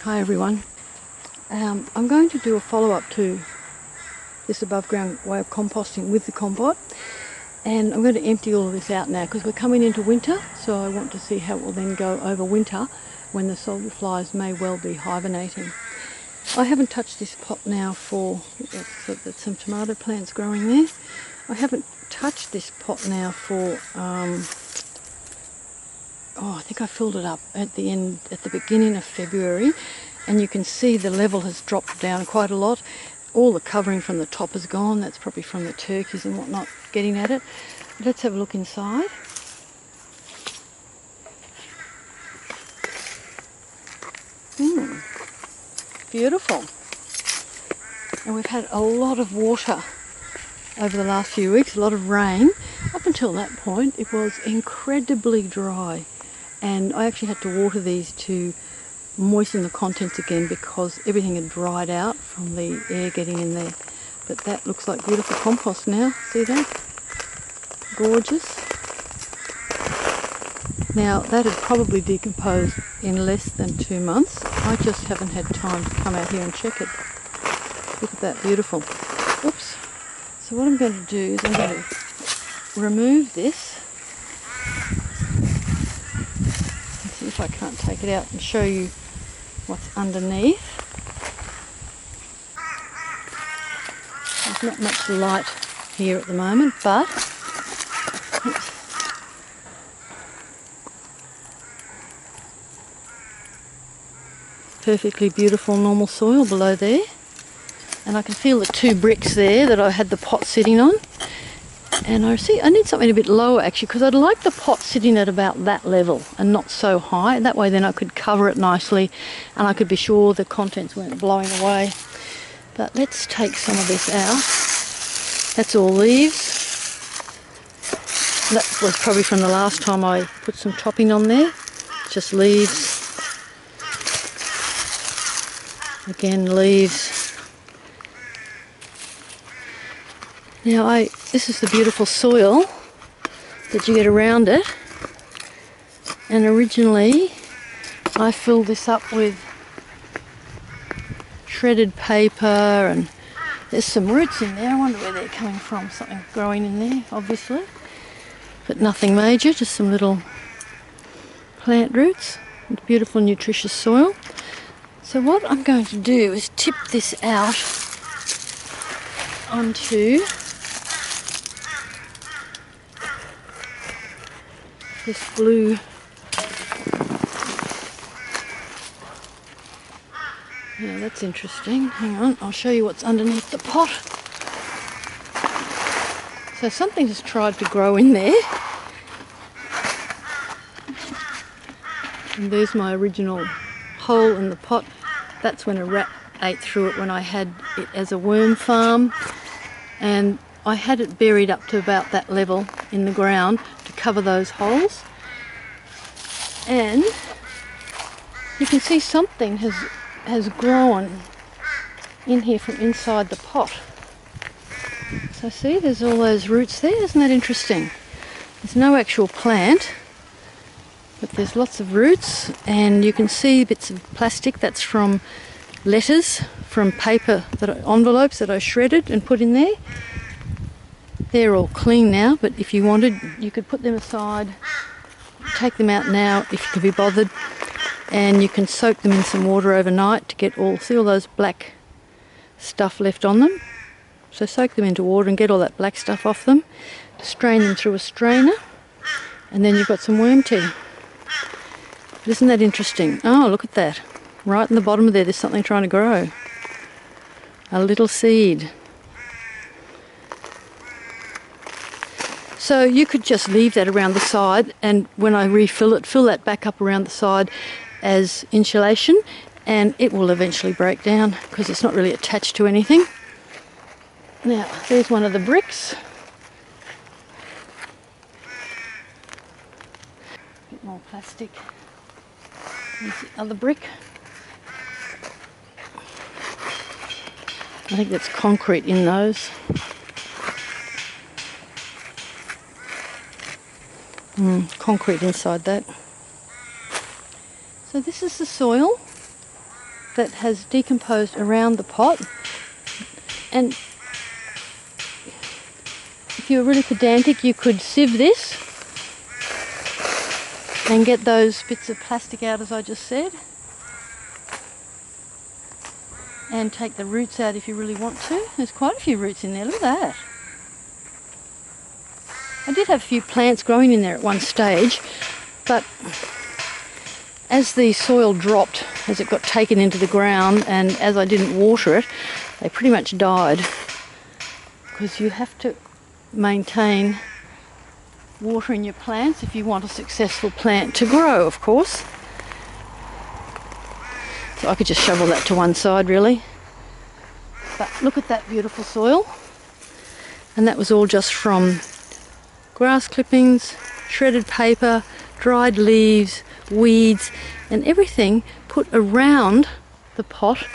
Hi everyone. I'm going to do a follow-up to this above ground way of composting with the Compot, and I'm going to empty all of this out now because we're coming into winter, so I want to see how it will then go over winter when the soldier flies may well be hibernating. I haven't touched this pot now for, that's some tomato plants growing there. I haven't touched this pot now for I think I filled it up at the beginning of February, and you can see the level has dropped down quite a lot. All the covering from the top is gone. That's probably from the turkeys and whatnot getting at it. Let's have a look inside. Beautiful. And we've had a lot of water over the last few weeks, a lot of rain. Up until that point it was incredibly dry, and I actually had to water these to moisten the contents again because everything had dried out from the air getting in there. But that looks like beautiful compost now. See that? Gorgeous. Now that had probably decomposed in less than 2 months. I just haven't had time to come out here and check it. Look at that, beautiful. Oops. So what I'm going to do is I'm going to remove this. Let's see if I can't take it out and show you what's underneath. There's not much light here at the moment, but perfectly beautiful normal soil below there. And I can feel the 2 bricks there that I had the pot sitting on. And I need something a bit lower actually, because I'd like the pot sitting at about that level and not so high. That way then I could cover it nicely and I could be sure the contents weren't blowing away. But let's take some of this out. That's all leaves. That was probably from the last time I put some topping on there. Just leaves. Again, leaves. Now this is the beautiful soil that you get around it, and originally I filled this up with shredded paper, and there's some roots in there. I wonder where they're coming from. Something growing in there obviously, but nothing major, just some little plant roots. It's beautiful nutritious soil. So what I'm going to do is tip this out onto this blue. Yeah, that's interesting. Hang on, I'll show you what's underneath the pot. So something has tried to grow in there. And there's my original hole in the pot. That's when a rat ate through it when I had it as a worm farm. And I had it buried up to about that level in the ground to cover those holes. And you can see something has grown in here from inside the pot. So see, there's all those roots there. Isn't that interesting? There's no actual plant, but there's lots of roots, and you can see bits of plastic. That's from letters, from paper, envelopes that I shredded and put in there. They're all clean now, but if you wanted, you could put them aside, take them out now if you could be bothered, and you can soak them in some water overnight to get see all those black stuff left on them. So soak them into water and get all that black stuff off them, strain them through a strainer, and then you've got some worm tea. Isn't that interesting? Oh, look at that. Right in the bottom of there's something trying to grow. A little seed. So you could just leave that around the side, and when I refill it, fill that back up around the side as insulation, and it will eventually break down because it's not really attached to anything. Now, there's one of the bricks. A bit more plastic. There's the other brick. I think that's concrete in those. Concrete inside that. So this is the soil. that has decomposed around the pot, and if you're really pedantic you could sieve this and get those bits of plastic out as I just said, and take the roots out if you really want to. There's quite a few roots in there, look at that. I did have a few plants growing in there at one stage, but as the soil dropped, as it got taken into the ground, and as I didn't water it, they pretty much died, because you have to maintain watering your plants if you want a successful plant to grow, of course. So I could just shovel that to one side really. But look at that beautiful soil. And that was all just from grass clippings, shredded paper, dried leaves, weeds, and everything put around the pot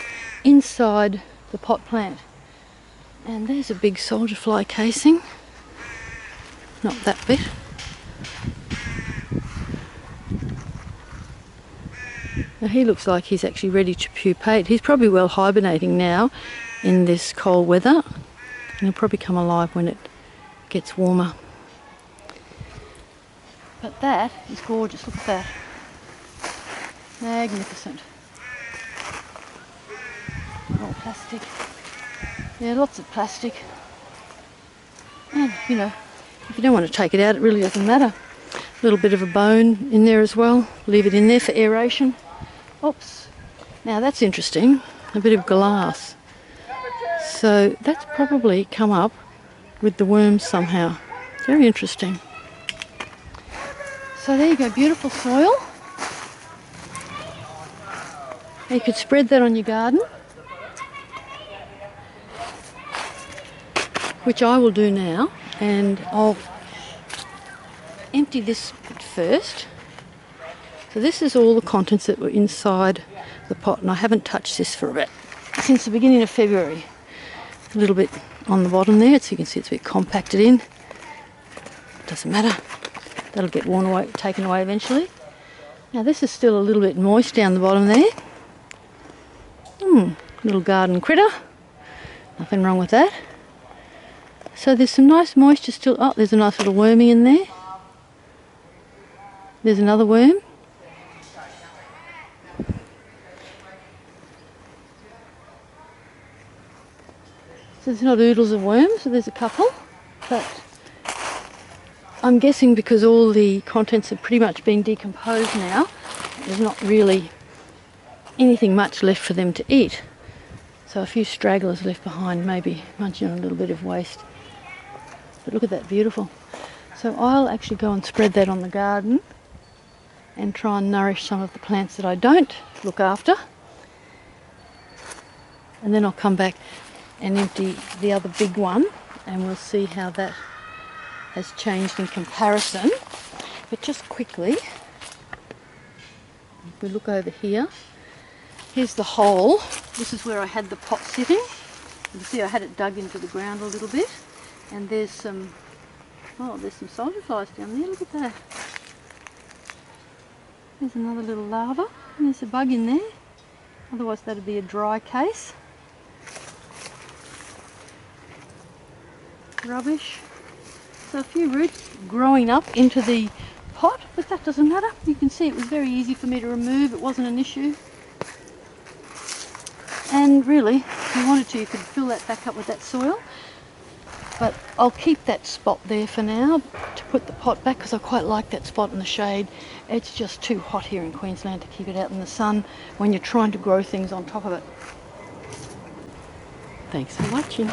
inside the pot plant. And there's a big soldier fly casing. Not that bit. Now he looks like he's actually ready to pupate. He's probably well hibernating now in this cold weather, and he'll probably come alive when it gets warmer. But that is gorgeous, look at that. Magnificent. Oh, plastic. Yeah, lots of plastic. And, you know, if you don't want to take it out, it really doesn't matter. A little bit of a bone in there as well. Leave it in there for aeration. Oops. Now that's interesting. A bit of glass. So that's probably come up with the worms somehow. Very interesting. So there you go, beautiful soil. You could spread that on your garden, which I will do now, and I'll empty this bit first. So this is all the contents that were inside the pot, and I haven't touched this for about since the beginning of February. A little bit on the bottom there, so you can see it's a bit compacted in. Doesn't matter. That'll get worn away, taken away eventually. Now this is still a little bit moist down the bottom there. Little garden critter. Nothing wrong with that. So there's some nice moisture still. Oh, there's a nice little wormy in there. There's another worm. So there's not oodles of worms, so there's a couple. But I'm guessing because all the contents have pretty much been decomposed now, there's not really anything much left for them to eat. So a few stragglers left behind, maybe munching on a little bit of waste. But look at that, beautiful. So I'll actually go and spread that on the garden and try and nourish some of the plants that I don't look after. And then I'll come back and empty the other big one, and we'll see how that has changed in comparison. But just quickly, if we look over here, here's the hole. This is where I had the pot sitting. You can see I had it dug into the ground a little bit, and there's some soldier flies down there, look at that. There's another little larva, and there's a bug in there. Otherwise that'd be a dry case. Rubbish. So a few roots growing up into the pot, but that doesn't matter. You can see it was very easy for me to remove. It wasn't an issue. And really, if you wanted to, you could fill that back up with that soil. But I'll keep that spot there for now to put the pot back, because I quite like that spot in the shade. It's just too hot here in Queensland to keep it out in the sun when you're trying to grow things on top of it. Thanks for watching.